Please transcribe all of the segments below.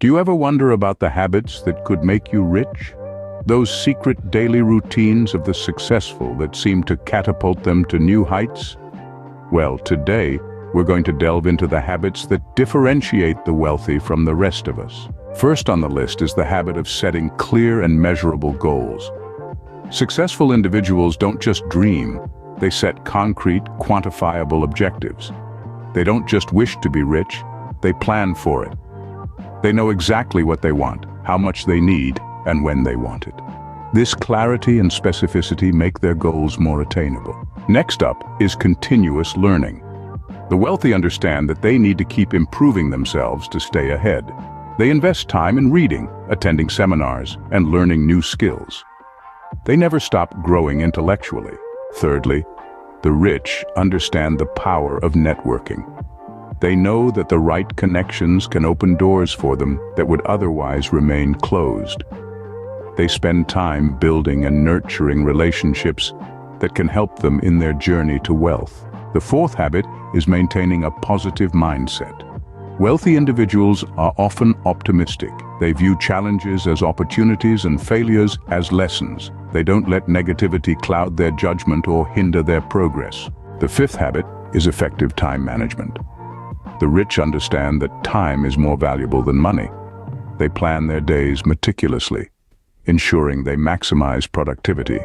Do you ever wonder about the habits that could make you rich? Those secret daily routines of the successful that seem to catapult them to new heights? Well, today, we're going to delve into the habits that differentiate the wealthy from the rest of us. First on the list is the habit of setting clear and measurable goals. Successful individuals don't just dream, they set concrete, quantifiable objectives. They don't just wish to be rich, they plan for it. They know exactly what they want, how much they need, and when they want it. This clarity and specificity make their goals more attainable. Next up is continuous learning. The wealthy understand that they need to keep improving themselves to stay ahead. They invest time in reading, attending seminars, and learning new skills. They never stop growing intellectually. Thirdly, the rich understand the power of networking. They know that the right connections can open doors for them that would otherwise remain closed. They spend time building and nurturing relationships that can help them in their journey to wealth. The fourth habit is maintaining a positive mindset. Wealthy individuals are often optimistic. They view challenges as opportunities and failures as lessons. They don't let negativity cloud their judgment or hinder their progress. The fifth habit is effective time management. The rich understand that time is more valuable than money. They plan their days meticulously, ensuring they maximize productivity.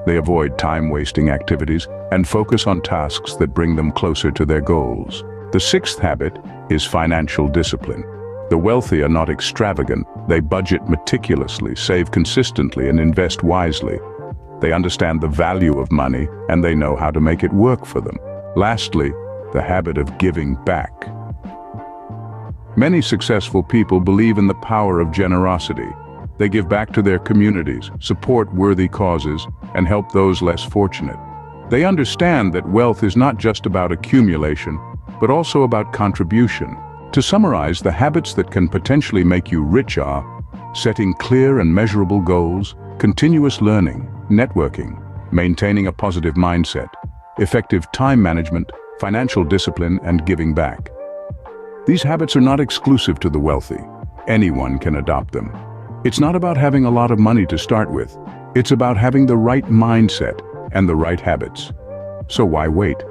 They avoid time-wasting activities and focus on tasks that bring them closer to their goals. The sixth habit is financial discipline. The wealthy are not extravagant. They budget meticulously, save consistently, and invest wisely. They understand the value of money, and they know how to make it work for them. Lastly, the habit of giving back. Many successful people believe in the power of generosity. They give back to their communities, support worthy causes, and help those less fortunate. They understand that wealth is not just about accumulation, but also about contribution. To summarize, the habits that can potentially make you rich are setting clear and measurable goals, continuous learning, networking, maintaining a positive mindset, effective time management, financial discipline, and giving back. These habits are not exclusive to the wealthy. Anyone can adopt them. It's not about having a lot of money to start with. It's about having the right mindset and the right habits. So why wait?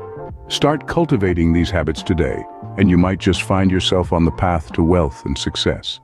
Start cultivating these habits today, and you might just find yourself on the path to wealth and success.